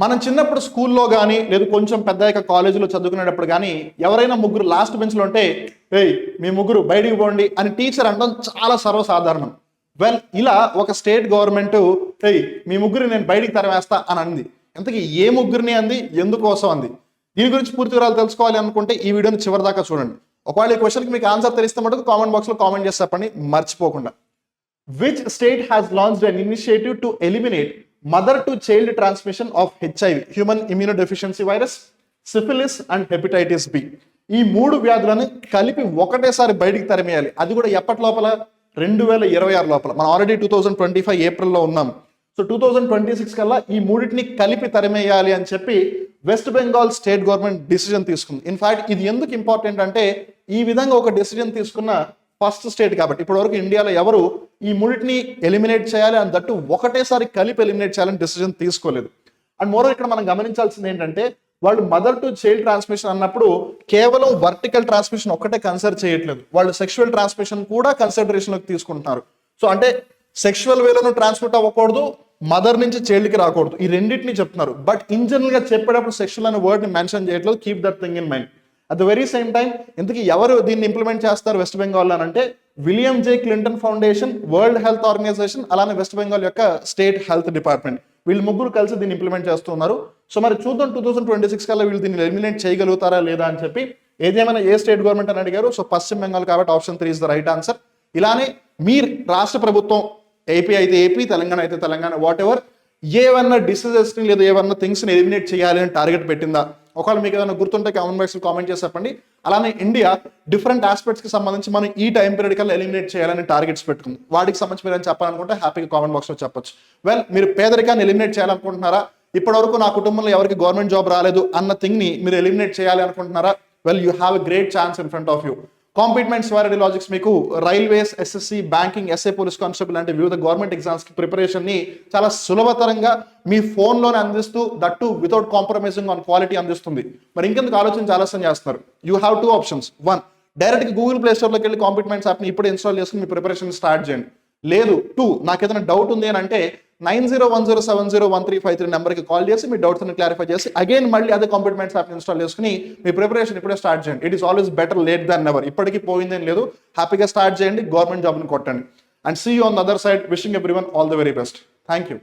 మనం చిన్నప్పుడు స్కూల్లో కానీ లేదు కొంచెం పెద్ద కాలేజీలో చదువుకునేటప్పుడు కానీ ఎవరైనా ముగ్గురు లాస్ట్ బెంచ్లో ఉంటే ఏయ్ మీ ముగ్గురు బయటికి పోండి అని టీచర్ అనడం చాలా సర్వసాధారణం. వెల్ ఇలా ఒక స్టేట్ గవర్నమెంట్ ఏయ్ మీ ముగ్గురు నేను బయటికి తరిమేస్తా అని అంది. ఇంతకీ ఏ ముగ్గురిని అంది, ఎందుకోసం అంది, దీని గురించి పూర్తి వివరాలు తెలుసుకోవాలి అనుకుంటే ఈ వీడియోని చివరి దాకా చూడండి. ఒకవేళ ఈ క్వశ్చన్కి మీకు ఆన్సర్ తెలిస్తే మటుకు కామెంట్ బాక్స్లో కామెంట్ చేసి చెప్పండి మర్చిపోకుండా. Which state has launched an initiative to eliminate mother-to-child transmission of HIV, human immunodeficiency virus, syphilis and hepatitis B? ఈ మూడు వ్యాధులను కలిపి ఒకటేసారి బయటికి తరిమేయాలి. అది కూడా ఎప్పటి లోపల? 2026 లోపల. మనం ఆల్రెడీ 2025 ఏప్రిల్లో ఉన్నాం. సో 2026 కల్లా ఈ మూడింటిని కలిపి తరిమేయాలి అని చెప్పి west Bengal state government decision తీసుకుంది. ఇన్ఫాక్ట్ ఇది ఎందుకు ఇంపార్టెంట్ అంటే ఈ విధంగా ఒక డిసిజన్ తీసుకున్న ఫస్ట్ స్టేట్ కాబట్టి. ఇప్పటి వరకు ఇండియాలో ఎవరు ఈ మూడింటిని ఎలిమినేట్ చేయాలి అని దట్టు ఒకటేసారి కలిపి ఎలిమినేట్ చేయాలని డిసిజన్ తీసుకోలేదు. అండ్ మోరో ఇక్కడ మనం గమనించాల్సింది ఏంటంటే వాళ్ళు మదర్ టు చైల్డ్ ట్రాన్స్మిషన్ అన్నప్పుడు కేవలం వర్టికల్ ట్రాన్స్మిషన్ ఒక్కటే కన్సిడర్ చేయట్లేదు, వాళ్ళు సెక్షువల్ ట్రాన్స్మిషన్ కూడా కన్సిడరేషన్లోకి తీసుకుంటున్నారు. సో అంటే సెక్షువల్ వేలోనూ ట్రాన్స్మిట్ అవ్వకూడదు, మదర్ నుంచి చైల్డ్కి రాకూడదు, ఈ రెండింటిని చెప్తున్నారు. బట్ ఇన్ జనరల్ గా చెప్పేటప్పుడు సెక్షువల్ అనే వర్డ్ ని మెన్షన్ చేయట్లేదు. Keep that thing in mind. At the very same time ఇంతకీ ఎవరు దీన్ని ఇంప్లిమెంట్ చేస్తారు వెస్ట్ బెంగాల్ అని అంటే William J Clinton foundation, World Health Organization, అలానే వెస్ట్ బెంగాల్ యొక్క స్టేట్ హెల్త్ డిపార్ట్మెంట్, వీళ్ళు ముగ్గురు కలిసి దీన్ని ఇంప్లిమెంట్ చేస్తున్నారు. సో మరి చూద్దాం 2026 కల్లా వీళ్ళు దీన్ని ఎలిమినేట్ చేయగలుగుతారా లేదా అని చెప్పి. ఏదేమైనా ఏ స్టేట్ గవర్నమెంట్ అని అడిగారు. సో పశ్చిమ బెంగాల్ కాబట్టి option 3 is the right answer. ఇలానే మీరు రాష్ట్ర ప్రభుత్వం ఏపీ అయితే ఏపీ, తెలంగాణ అయితే తెలంగాణ, వాట్ ఎవర్ ఏవన్నా డిసీజెస్ ని లేదా ఏవన్నా థింగ్స్ ని ఎలిమినేట్ చేయాలి అని టార్గెట్ పెట్టిందా? ఒకవేళ మీకు ఏదైనా గుర్తుంటే కామెంట్ బాక్స్ లో కామెంట్ చేసి చెప్పండి. అలానే ఇండియా డిఫరెంట్ ఆస్పెక్ట్స్ కి సంబంధించి మనం ఈ టైం పీరియడ్ కల్లా ఎలిమినేట్ చేయాలని టార్గెట్స్ పెట్టుకుంది. వాటికి సంబంధించి మీరు చెప్పాలనుకుంటే హ్యాపీగా కామెంట్ బాక్స్ లో చెప్పొచ్చు. వెల్ మీరు పేదరికాన్ని ఎలిమినేట్ చేయాలనుకుంటున్నారా? ఇప్పటివరకు నా కుటుంబంలో ఎవరికి గవర్నమెంట్ జాబ్ రాలేదు అన్న థింగ్ ని మీరు ఎలిమినేట్ చేయాలి అనుకుంటున్నారా? Well you have a great chance in front of you. కాంపిట్మెంట్ స్వారడీ లాజిక్స్ మీకు railways, SSC, banking, SI, police constable లాంటి వివిధ గవర్నమెంట్ ఎగ్జామ్స్ కి ప్రిపరేషన్ ని చాలా సులభతరంగా మీ ఫోన్ లోనే అందిస్తూ that without compromising on quality అందిస్తుంది. మరి ఇంకెందుకు ఆలోచన చేస్తున్నారు? You have 2 options. 1, డైరెక్ట్ గా గూగుల్ ప్లే స్టోర్ లోకి వెళ్ళి కాంపిట్మెంట్స్ యాప్ ని ఇప్పుడు ఇన్స్టాల్ చేసుకుని మీ ప్రిపరేషన్ స్టార్ట్ చేయండి. లేదు 2, నాకు ఏదైనా డౌట్ ఉంది అని అంటే 9010701353 నెంబర్కి కాల్ చేసి మీ డౌట్స్ ని క్లారిఫై చేసి అగైన్ మళ్ళీ అదే కాంపిట్మెంట్స్ యాప్ ఇన్స్టాల్ చేసుకుని మీ ప్రిపరేషన్ ఇప్పుడే స్టార్ట్ చేయండి. It is always better late than never. ఇప్పటికీ పోయిందేం లేదు, హ్యాపీగా స్టార్ట్ చేయండి, గవర్నమెంట్ జాబ్ని కొట్టండి. And see you on the other side. Wishing everyone all the very best. Thank you.